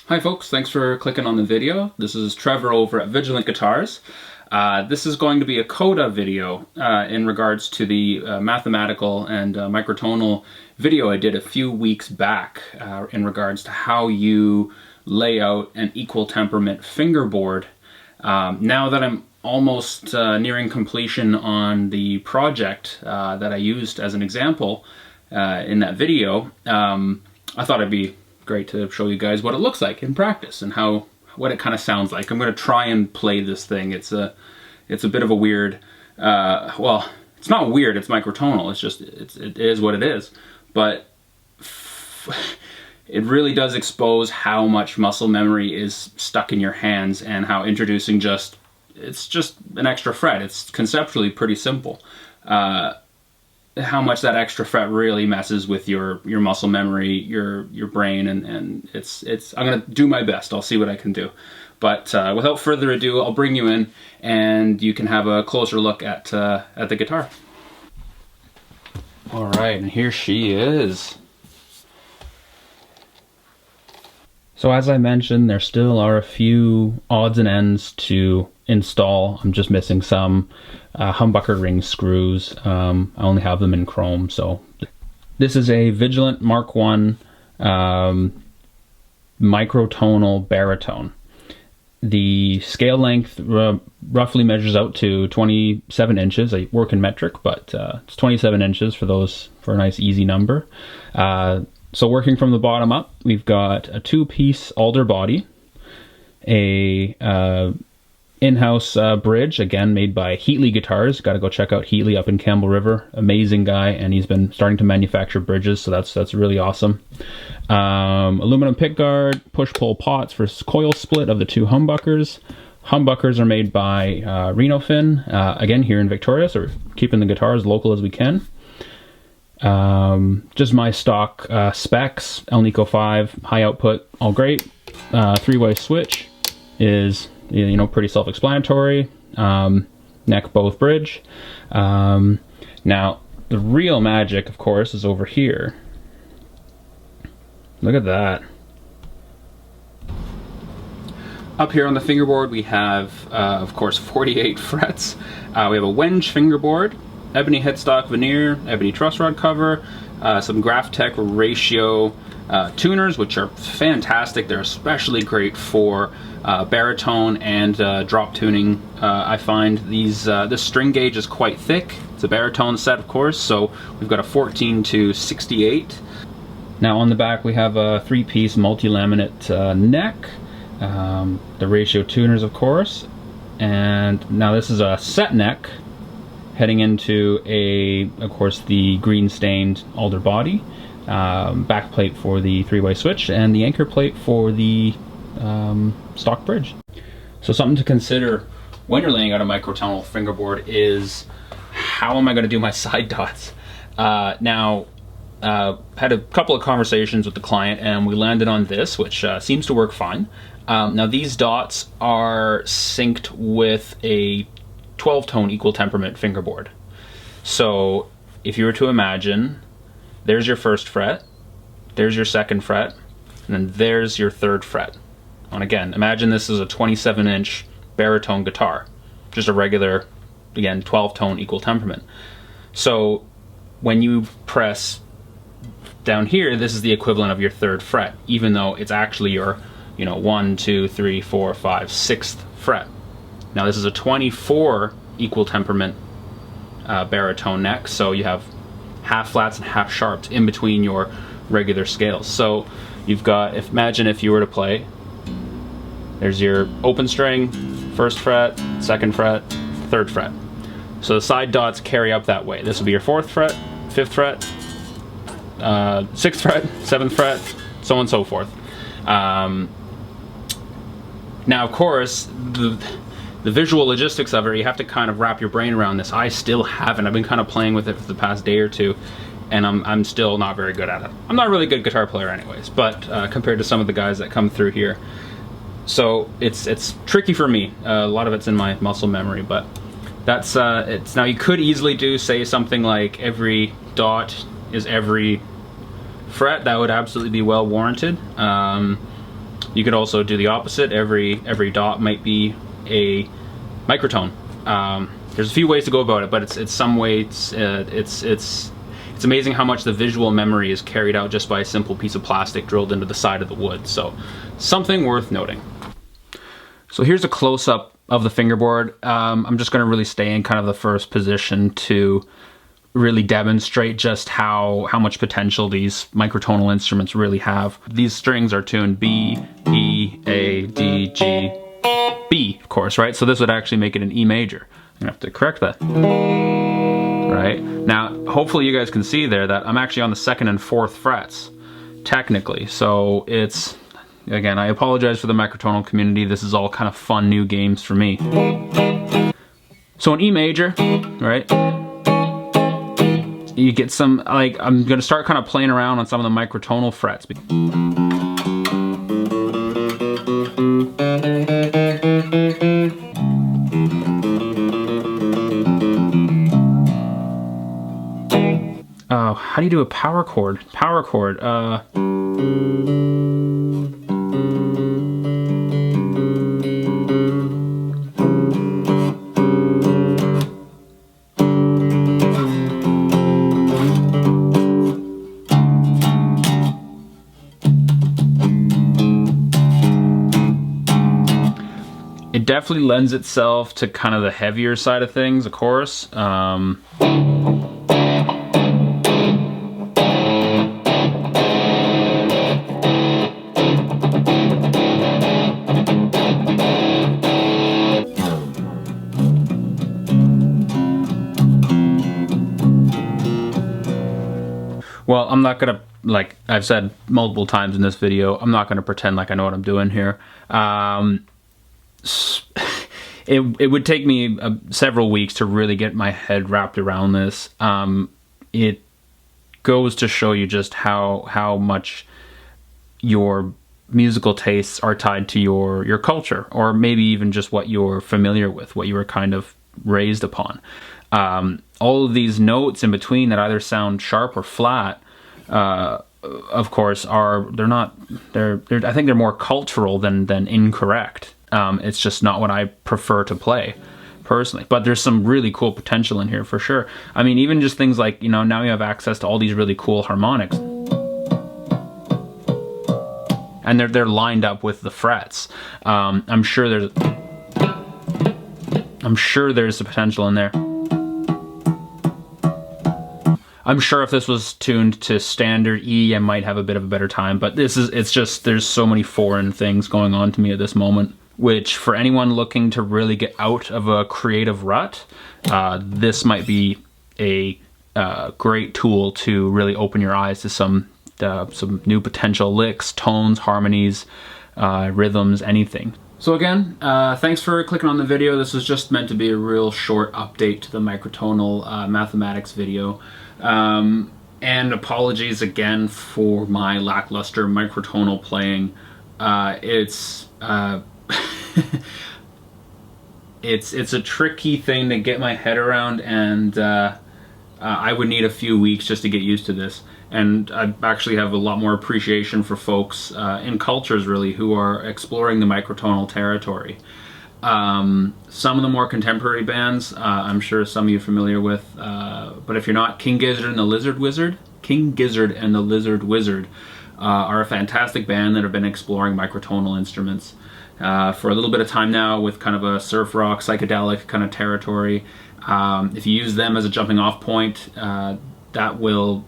Hi folks, thanks for clicking on the video. This is Trevor over at Vigilant Guitars. This is going to be a coda video in regards to the mathematical and microtonal video I did a few weeks back in regards to how you lay out an equal temperament fingerboard. Now that I'm almost nearing completion on the project that I used as an example in that video, I thought it'd be great to show you guys what it looks like in practice and what it kind of sounds like. I'm going to try and play this thing. It's a bit of a weird, well, it's not weird, it's microtonal. It's just, it is what it is. But it really does expose how much muscle memory is stuck in your hands and how introducing it's just an extra fret. It's conceptually pretty simple. How much that extra fret really messes with your muscle memory, your brain, and I'm gonna do my best. I'll see what I can do. But without further ado, I'll bring you in and you can have a closer look at the guitar. All right, and here she is. So as I mentioned, there still are a few odds and ends to install. I'm just missing some humbucker ring screws. I only have them in chrome. So this is a Vigilant Mark 1 microtonal baritone. The scale length roughly measures out to 27 inches. I work in metric, but it's 27 inches for a nice easy number. So working from the bottom up, we've got a two-piece alder body, a in-house bridge, again made by Heatley Guitars. Got to go check out Heatley up in Campbell River. Amazing guy, and he's been starting to manufacture bridges, so that's really awesome. Aluminum pickguard, push-pull pots for coil split of the two humbuckers. Humbuckers are made by Renofin, again here in Victoria, so we're keeping the guitar as local as we can. Just my stock specs: Alnico 5, high output, all great. Three-way switch is, you know, pretty self-explanatory. Neck both bridge. Now the real magic, of course, is over here. Look at that. Up here on the fingerboard we have, of course, 48 frets. We have a Wenge fingerboard, ebony headstock veneer, ebony truss rod cover, some Graphtec ratio tuners, which are fantastic. They're especially great for baritone and drop tuning. I find this string gauge is quite thick. It's a baritone set, of course, so we've got a 14 to 68. Now on the back we have a three-piece multi-laminate neck, the ratio tuners, of course, and now this is a set neck heading into of course, the green stained alder body, back plate for the three-way switch, and the anchor plate for the stock bridge. So something to consider when you're laying out a microtonal fingerboard is, how am I going to do my side dots? Now, had a couple of conversations with the client and we landed on this, which seems to work fine. Now these dots are synced with a 12-tone equal temperament fingerboard. So if you were to imagine, there's your first fret, there's your second fret, and then there's your third fret. And again, imagine this is a 27-inch baritone guitar, just a regular, again, 12-tone equal temperament. So when you press down here, this is the equivalent of your third fret, even though it's actually your, 1, 2, 3, 4, 5, 6th fret. Now this is a 24 equal temperament baritone neck, so you have half flats and half sharps in between your regular scales. So you've got, imagine if you were to play, there's your open string, first fret, second fret, third fret. So the side dots carry up that way. This will be your fourth fret, fifth fret, sixth fret, seventh fret, so on and so forth. Now, of course, the visual logistics of it, you have to kind of wrap your brain around this. I still haven't. I've been kind of playing with it for the past day or two, and I'm still not very good at it. I'm not a really good guitar player anyways, but compared to some of the guys that come through here. So it's tricky for me. A lot of it's in my muscle memory, but that's it's. Now you could easily do, say, something like every dot is every fret. That would absolutely be well warranted. You could also do the opposite. Every dot might be a microtone. There's a few ways to go about it, but it's some ways it's amazing how much the visual memory is carried out just by a simple piece of plastic drilled into the side of the wood. So something worth noting. So here's a close-up of the fingerboard. I'm just going to really stay in kind of the first position to really demonstrate just how much potential these microtonal instruments really have. These strings are tuned B, E, A, D, G, B, of course, right? So this would actually make it an E major. I'm gonna have to correct that. Right? Now, hopefully you guys can see there that I'm actually on the 2nd and 4th frets, technically. So it's, again, I apologize for the microtonal community. This is all kind of fun new games for me. So an E major, right? You get some, like, I'm gonna start kind of playing around on some of the microtonal frets. How do you do a power chord? Power chord, it definitely lends itself to kind of the heavier side of things, of course. Well, I'm not gonna, like I've said multiple times in this video, I'm not gonna pretend like I know what I'm doing here. It would take me several weeks to really get my head wrapped around this. It goes to show you just how much your musical tastes are tied to your culture, or maybe even just what you're familiar with, what you were kind of raised upon. All of these notes in between that either sound sharp or flat, of course, I think they're more cultural than incorrect. It's just not what I prefer to play personally, but there's some really cool potential in here for sure. I mean, even just things like, you know, now you have access to all these really cool harmonics, and they're lined up with the frets. I'm sure there's the potential in there. I'm sure if this was tuned to standard E, I might have a bit of a better time, but it's just, there's so many foreign things going on to me at this moment, which for anyone looking to really get out of a creative rut, this might be a great tool to really open your eyes to some new potential licks, tones, harmonies, rhythms, anything. So again, thanks for clicking on the video. This was just meant to be a real short update to the microtonal mathematics video. And apologies again for my lackluster microtonal playing. It's a tricky thing to get my head around, and I would need a few weeks just to get used to this. And I actually have a lot more appreciation for folks in cultures really who are exploring the microtonal territory. Some of the more contemporary bands, I'm sure some of you are familiar with, but if you're not, King Gizzard and the Lizard Wizard are a fantastic band that have been exploring microtonal instruments for a little bit of time now, with kind of a surf rock, psychedelic kind of territory. If you use them as a jumping off point, that will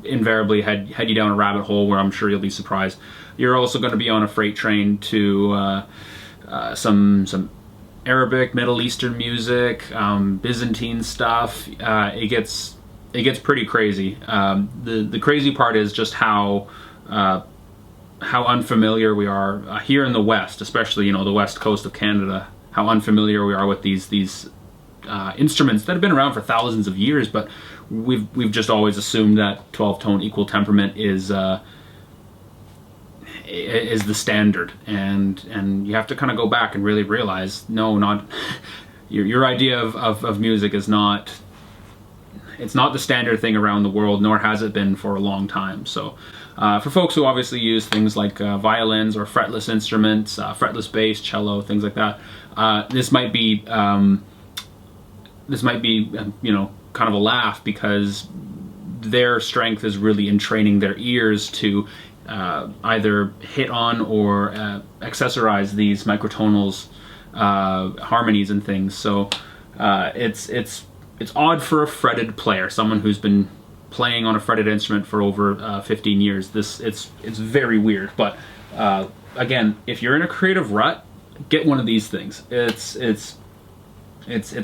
invariably head you down a rabbit hole where I'm sure you'll be surprised. You're also going to be on a freight train to some Arabic, Middle Eastern music, Byzantine stuff. It gets pretty crazy. The crazy part is just how unfamiliar we are here in the West, especially, you know, the west coast of Canada. How unfamiliar we are with these instruments that have been around for thousands of years, but we've just always assumed that 12-tone equal temperament is the standard, and you have to kind of go back and really realize, no, not your idea of music is not, it's not the standard thing around the world, nor has it been for a long time. So For folks who obviously use things like violins or fretless instruments, fretless bass, cello, things like that, this might be you know, kind of a laugh, because their strength is really in training their ears to either hit on or accessorize these microtonals, harmonies and things. So it's odd for a fretted player, someone who's been playing on a fretted instrument for over 15 years. It's very weird. But again, if you're in a creative rut, get one of these things. It's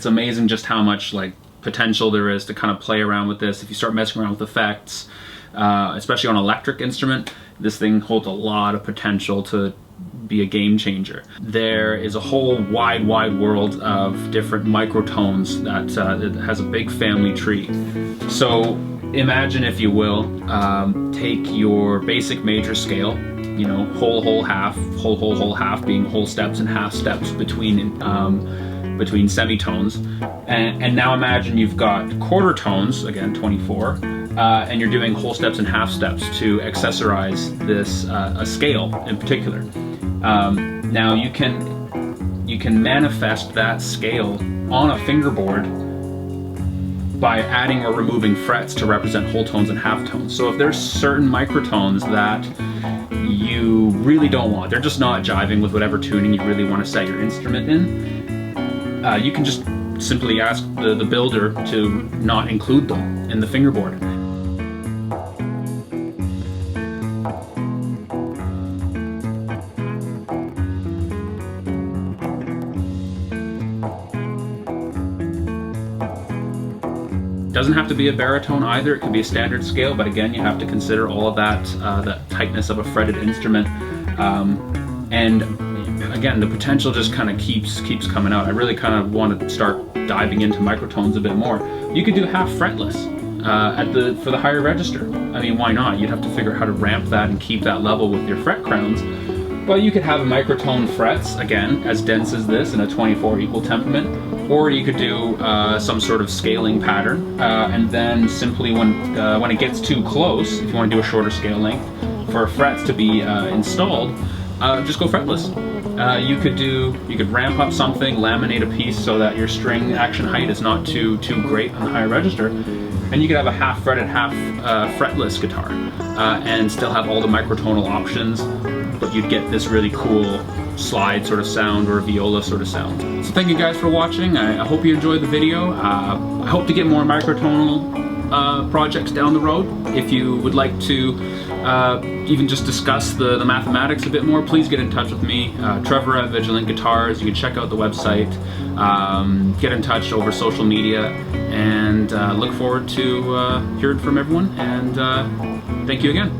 amazing just how much like potential there is to kind of play around with this. If you start messing around with effects, especially on an electric instrument, this thing holds a lot of potential to be a game changer. There is a whole wide world of different microtones that it has a big family tree. So imagine, if you will, take your basic major scale, you know, whole, half, whole, half being whole steps and half steps between semitones, and now imagine you've got quarter tones, again 24, and you're doing whole steps and half steps to accessorize this a scale in particular. Now you can manifest that scale on a fingerboard by adding or removing frets to represent whole tones and half tones. So if there's certain microtones that you really don't want, they're just not jiving with whatever tuning you really want to set your instrument in, you can just simply ask the builder to not include them in the fingerboard. Doesn't have to be a baritone either, it could be a standard scale, but again, you have to consider all of that, that tightness of a fretted instrument. And again, the potential just kind of keeps coming out. I really kind of want to start diving into microtones a bit more. You could do half fretless for the higher register. I mean, why not? You'd have to figure out how to ramp that and keep that level with your fret crowns. But you could have a microtone frets, again, as dense as this in a 24 equal temperament, or you could do some sort of scaling pattern, and then simply when it gets too close, if you want to do a shorter scale length, for frets to be installed, just go fretless. You could ramp up something, laminate a piece so that your string action height is not too great on the higher register, and you could have a half fretted, half fretless guitar, and still have all the microtonal options, but you'd get this really cool slide sort of sound or viola sort of sound. So thank you guys for watching. I hope you enjoyed the video. I hope to get more microtonal projects down the road. If you would like to even just discuss the mathematics a bit more, please get in touch with me, Trevor at Vigilant Guitars. You can check out the website, get in touch over social media, and look forward to hearing from everyone, and thank you again.